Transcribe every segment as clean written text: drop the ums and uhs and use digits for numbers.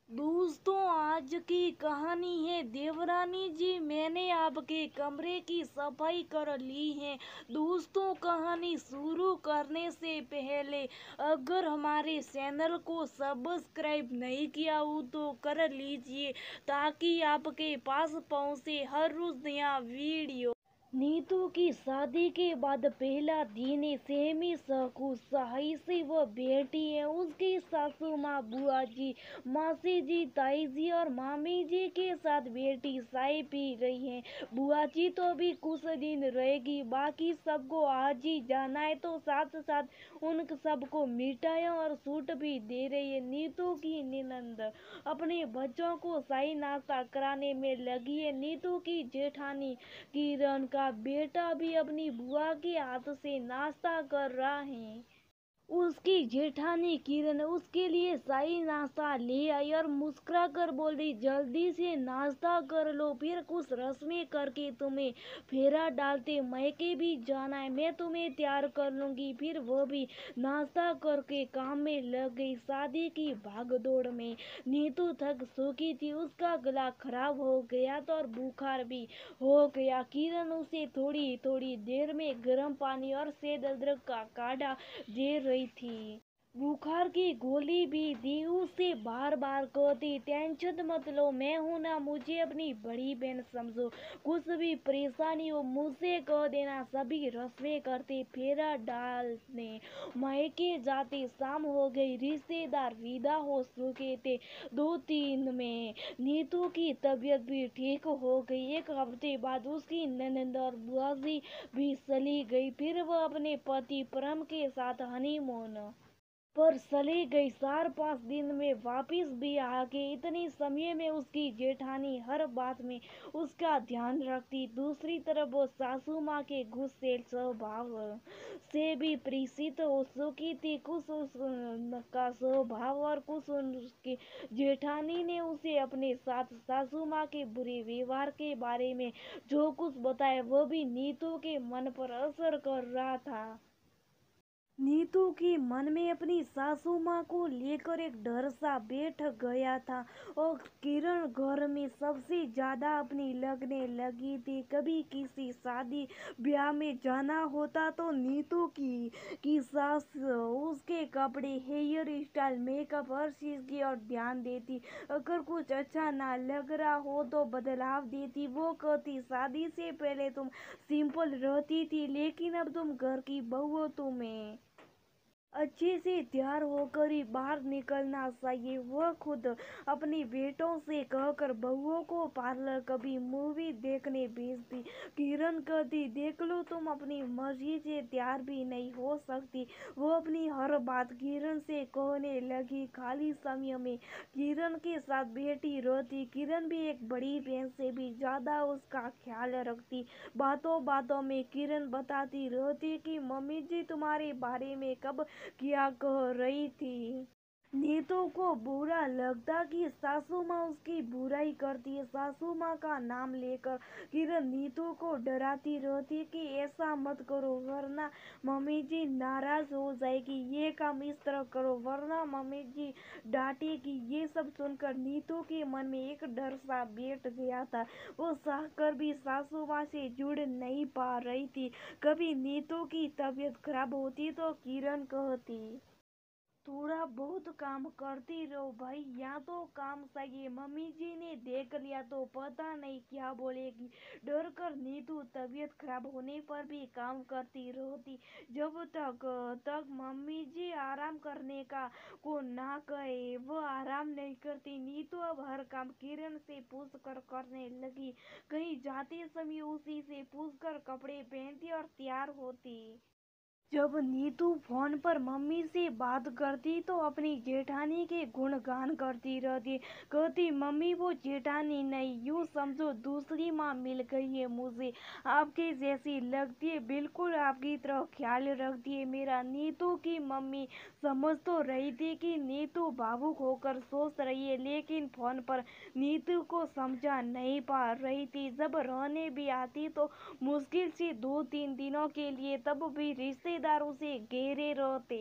दोस्तों, आज की कहानी है देवरानी जी। मैंने आपके कमरे की सफाई कर ली है। दोस्तों, कहानी शुरू करने से पहले अगर हमारे चैनल को सब्सक्राइब नहीं किया हो तो कर लीजिए, ताकि आपके पास पहुंचे हर रोज नया वीडियो। नीतू की शादी के बाद पहला दिन है। सेमी सकू सही से वो बेटी है। उसकी सासू माँ, बुआ जी, मासी जी, ताई जी और मामी जी के साथ बेटी चाय पी रही है। बुआ जी तो भी कुछ दिन रहेगी, बाकी सबको आज ही जाना है, तो साथ साथ उन सबको मिठाइयाँ और सूट भी दे रही है। नीतू की ननद अपने बच्चों को शाही नाश्ता कराने में लगी है। नीतू की जेठानी किरण का बेटा भी अपनी बुआ के हाथ से नाश्ता कर रहा है। उसकी जेठानी किरण उसके लिए शाही नाश्ता ले आई और मुस्कुरा कर बोल रही, जल्दी से नाश्ता कर लो, फिर कुछ रस्में करके तुम्हें फेरा डालते मैके भी जाना है। मैं तुम्हें तैयार कर लूंगी। फिर वो भी नाश्ता करके काम में लग गई। शादी की भागदौड़ में नीतू थक चुकी थी। उसका गला खराब हो गया था और बुखार भी हो गया। किरण उसे थोड़ी थोड़ी देर में गर्म पानी और सेंध अदरक का काढ़ा दे रही थी। बुखार की गोली भी दी। उसे बार बार कहती, टेंशन मत लो, मैं हूं ना, मुझे अपनी बड़ी बहन समझो, कुछ भी परेशानी हो मुझसे कह देना। सभी रस्में करते फेरा डालने मायके जाते शाम हो गई। रिश्तेदार विदा हो चुके थे। 2 दिन में नीतू की तबीयत भी ठीक हो गई। एक हफ्ते बाद उसकी ननद और बुआ भी चली गई। फिर वह अपने पति परम के साथ हनीमून पर चली गई। 4-5 दिन में वापिस भी आ गई। इतनी समय में उसकी जेठानी हर बात में उसका ध्यान रखती। दूसरी तरफ वो सासू माँ के गुस्से स्वभाव से भी परिचित हो चुकी थी। कुछ उसका स्वभाव और कुछ उसकी जेठानी ने उसे अपने साथ सासू माँ के बुरे व्यवहार के बारे में जो कुछ बताया, वो भी नीतू के मन पर असर कर रहा था। नीतू के मन में अपनी सासू माँ को लेकर एक डर सा बैठ गया था। और किरण घर में सबसे ज्यादा अपनी लगने लगी थी। कभी किसी शादी ब्याह में जाना होता तो नीतू की सास उसके कपड़े, हेयर स्टाइल, मेकअप, हर चीज की और ध्यान देती। अगर कुछ अच्छा ना लग रहा हो तो बदलाव देती। वो कहती, शादी से पहले तुम सिंपल रहती थी, लेकिन अब तुम घर की बहू हो, तुम्हें अच्छे से तैयार होकर ही बाहर निकलना चाहिए। वह खुद अपने बेटों से कहकर बहुओं को पार्लर, कभी मूवी देखने भेजती। किरण कहती, देख लो, तुम अपनी मर्जी से तैयार भी नहीं हो सकती। वो अपनी हर बात किरण से कहने लगी। खाली समय में किरण के साथ बैठी रहती। किरण भी एक बड़ी बहन से भी ज्यादा उसका ख्याल रखती। बातों बातों में किरण बताती रहती कि मम्मी जी तुम्हारे बारे में कब क्या कह रही थी। नीतू को बुरा लगता कि सासू माँ उसकी बुराई करती है। सासू माँ का नाम लेकर किरण नीतू को डराती रहती कि ऐसा मत करो वरना मम्मी जी नाराज हो जाएगी, ये काम इस तरह करो वरना मम्मी जी डांटेगी। ये सब सुनकर नीतू के मन में एक डर सा बैठ गया था। वो सहकर भी सासू माँ से जुड़ नहीं पा रही थी। कभी नीतू की तबीयत खराब होती तो किरण कहती, थोड़ा बहुत काम करती रहो भाई, यहाँ तो काम चाहिए, मम्मी जी ने देख लिया तो पता नहीं क्या बोलेगी। डर कर नीतू तबीयत खराब होने पर भी काम करती रहती। जब तक मम्मी जी आराम करने का को ना कहे वो आराम नहीं करती। नीतू अब हर काम किरण से पूछ कर करने लगी। कहीं जाते समय उसी से पूछ कर कपड़े पहनती और तैयार होती। जब नीतू फोन पर मम्मी से बात करती तो अपनी जेठानी के गुणगान करती रहती। कहती, मम्मी वो जेठानी नहीं, यूं समझो दूसरी माँ मिल गई है मुझे, आपके जैसी लगती है, बिल्कुल आपकी तरह ख्याल रखती है मेरा। नीतू की मम्मी समझ तो रही थी कि नीतू भावुक होकर सोच रही है, लेकिन फोन पर नीतू को समझा नहीं पा रही थी। जब रहने भी आती तो मुश्किल से 2-3 दिनों के लिए, तब भी रिश्तेदार उसे घेरे रहते।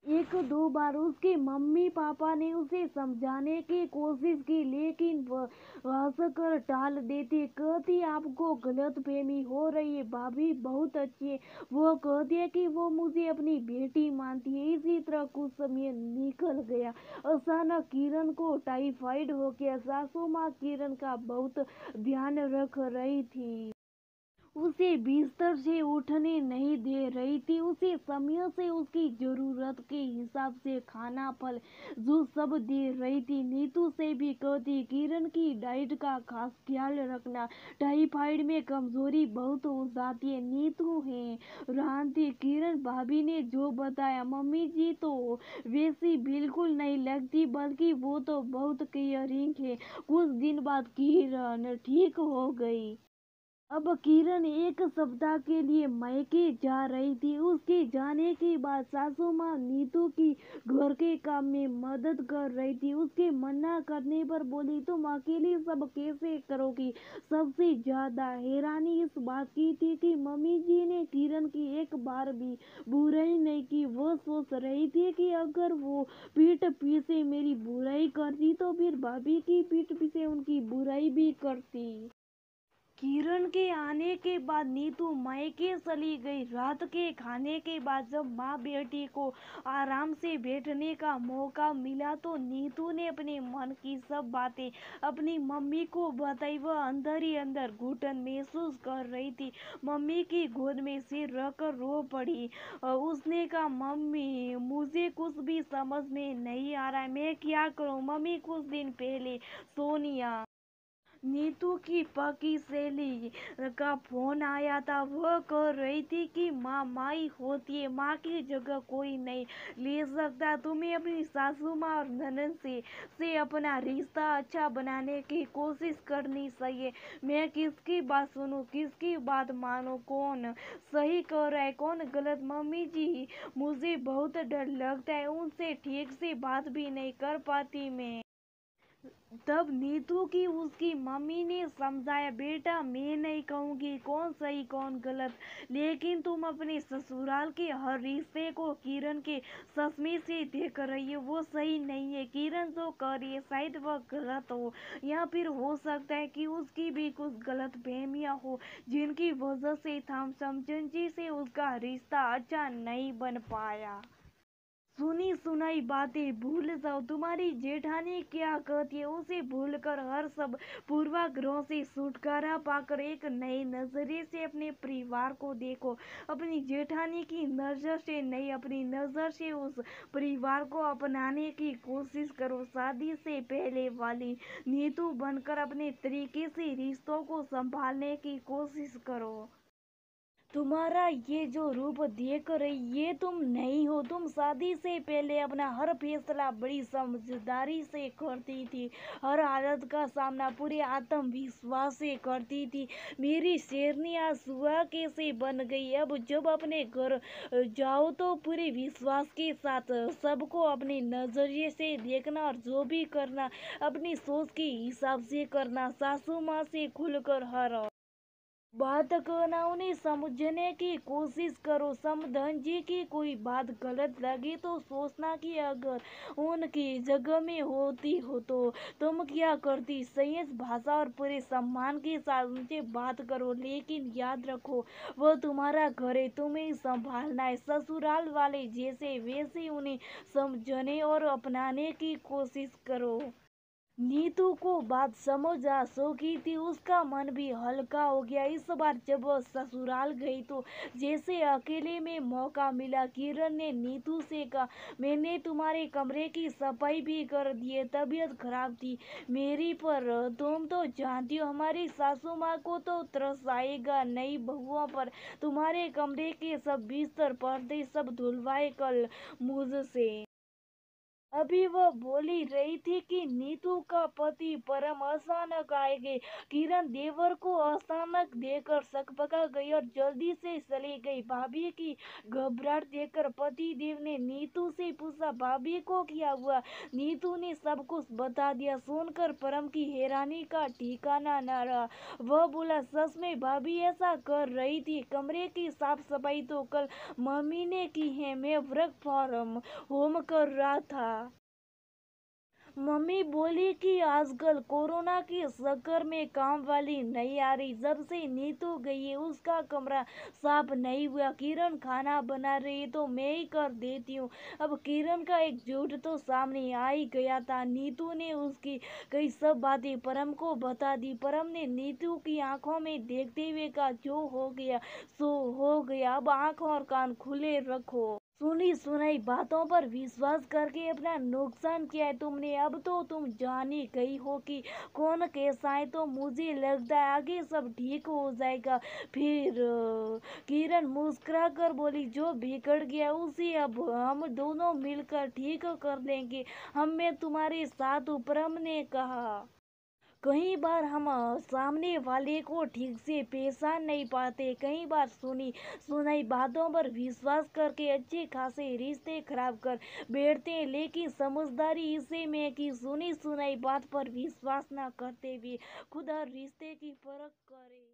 एक दो बार उसके मम्मी पापा ने उसे समझाने की कोशिश की, लेकिन वह हंसकर टाल देती। कहती आपको गलतफहमी हो रही है, भाभी बहुत अच्छी है। वो कहती है कि वो मुझे अपनी बेटी मानती है। इसी तरह कुछ समय निकल गया। अचानक किरण को टाइफाइड हो गया। सासू माँ किरण का बहुत ध्यान रख रही थी। उसे बिस्तर से उठने नहीं दे रही थी। उसे समय से उसकी जरूरत के हिसाब से खाना, फल, जूस सब दे रही थी। नीतू से भी कहती किरण की डाइट का खास ख्याल रखना, टाइफाइड में कमजोरी बहुत हो जाती है। नीतू है रांती, किरण भाभी ने जो बताया, मम्मी जी तो वैसी बिल्कुल नहीं लगती, बल्कि वो तो बहुत केयरिंग है। कुछ दिन बाद किरण ठीक हो गई। अब किरण एक सप्ताह के लिए मायके जा रही थी। उसके जाने के बाद सासू माँ नीतू की घर के काम में मदद कर रही थी। उसके मना करने पर बोली तुम अकेली सब कैसे करोगी। सबसे ज्यादा हैरानी इस बात की थी कि मम्मी जी ने किरण की एक बार भी बुराई नहीं की। वो सोच रही थी कि अगर वो पीठ पीछे मेरी बुराई करती तो फिर भाभी की पीठ पीछे उनकी बुराई भी करती। किरण के आने के बाद नीतू मायके चली गई। रात के खाने के बाद जब माँ बेटी को आराम से बैठने का मौका मिला तो नीतू ने अपने मन की सब बातें अपनी मम्मी को बताई। वह अंदर ही अंदर घुटन महसूस कर रही थी। मम्मी की गोद में सिर रखकर रो पड़ी। उसने कहा मम्मी मुझे कुछ भी समझ में नहीं आ रहा है, मैं क्या करूँ। मम्मी कुछ दिन पहले सोनिया नीतू की पकी सहेली का फोन आया था। वह कह रही थी कि माँ माई होती है, माँ की जगह कोई नहीं ले सकता। तुम्हें अपनी सासू माँ और ननद से अपना रिश्ता अच्छा बनाने की कोशिश करनी चाहिए। मैं किसकी बात सुनूं, किसकी बात मानूं, कौन सही कह रहा है कौन गलत। मम्मी जी मुझे बहुत डर लगता है, उनसे ठीक से बात भी नहीं कर पाती मैं। तब नीतू की उसकी मम्मी ने समझाया बेटा मैं नहीं कहूंगी कौन सही कौन गलत, लेकिन तुम अपने ससुराल के हर रिश्ते को किरण के चश्मे से देख रही हो। वो सही नहीं है। किरण जो कर रही है शायद वह गलत हो, या फिर हो सकता है कि उसकी भी कुछ गलत फहमियाँ हो जिनकी वजह से हम समझी से उसका रिश्ता अच्छा नहीं बन पाया। सुनी सुनाई बातें भूल जाओ। तुम्हारी जेठानी क्या कहती है उसे भूलकर हर सब पूर्वाग्रहों से छुटकारा पाकर एक नए नजरिए से अपने परिवार को देखो। अपनी जेठानी की नजर से नहीं, अपनी नजर से उस परिवार को अपनाने की कोशिश करो। शादी से पहले वाली नीतू बनकर अपने तरीके से रिश्तों को संभालने की कोशिश करो। तुम्हारा ये जो रूप देख रही ये तुम नहीं हो। तुम शादी से पहले अपना हर फैसला बड़ी समझदारी से करती थी, हर हालत का सामना पूरे आत्मविश्वास से करती थी। मेरी शेरनी आज सुहा कैसे बन गई। अब जब अपने घर जाओ तो पूरे विश्वास के साथ सबको अपने नजरिए से देखना और जो भी करना अपनी सोच के हिसाब से करना। सासू माँ से खुलकर हर बात करना, उन्हें समझने की कोशिश करो। समधन जी की कोई बात गलत लगी तो सोचना कि अगर उनकी जगह में होती हो तो तुम क्या करती। संयत भाषा और पूरे सम्मान के साथ उनसे बात करो, लेकिन याद रखो वह तुम्हारा घर है, तुम्हें संभालना है। ससुराल वाले जैसे वैसे उन्हें समझने और अपनाने की कोशिश करो। नीतू को बात समझ आ चुकी थी। उसका मन भी हल्का हो गया। इस बार जब वह ससुराल गई तो जैसे अकेले में मौका मिला। किरण ने नीतू से कहा मैंने तुम्हारे कमरे की सफाई भी कर दी है। तबीयत खराब थी मेरी, पर तुम तो जानती हो हमारी सासू माँ को तो तरस आएगा नई बहुओं पर। तुम्हारे कमरे के सब बिस्तर पर्दे सब धुलवाए कल मुझसे। अभी वह बोली रही थी कि नीतू का पति परम अचानक आएंगे। किरण देवर को अचानक देखकर सकपका गई और जल्दी से चली गई। भाभी की घबराहट देखकर पति देव ने नीतू से पूछा, भाभी को क्या हुआ? नीतू ने सब कुछ बता दिया। सुनकर परम की हैरानी का ठिकाना न रहा। वह बोला, सच में भाभी ऐसा कर रही थी? कमरे की साफ सफाई तो कल मम्मी ने की है, मैं वर्क फ्रॉम होम कर रहा था। मम्मी बोली कि आजकल कोरोना के चक्कर में काम वाली नहीं आ रही। जब से नीतू गई है उसका कमरा साफ नहीं हुआ। किरण खाना बना रही है तो मैं ही कर देती हूँ। अब किरण का एक झूठ तो सामने आ ही गया था। नीतू ने उसकी कई सब बातें परम को बता दी। परम ने नीतू की आंखों में देखते हुए कहा, जो हो गया सो हो गया, अब आंख और कान खुले रखो। सुनी सुनाई बातों पर विश्वास करके अपना नुकसान किया है तुमने। अब तो तुम जान ही गई हो कि कौन कैसा है, तो मुझे लगता है आगे सब ठीक हो जाएगा। फिर किरण मुस्कुरा कर बोली, जो बिगड़ गया उसे अब हम दोनों मिलकर ठीक कर देंगे। हम मैं तुम्हारे साथ हूँ, परम ने कहा। कई बार हम सामने वाले को ठीक से पहचान नहीं पाते। कई बार सुनी सुनाई बातों पर विश्वास करके अच्छे खासे रिश्ते खराब कर बैठते हैं। लेकिन समझदारी इसे में कि सुनी सुनाई बात पर विश्वास न करते हुए खुद हर रिश्ते की परख करे।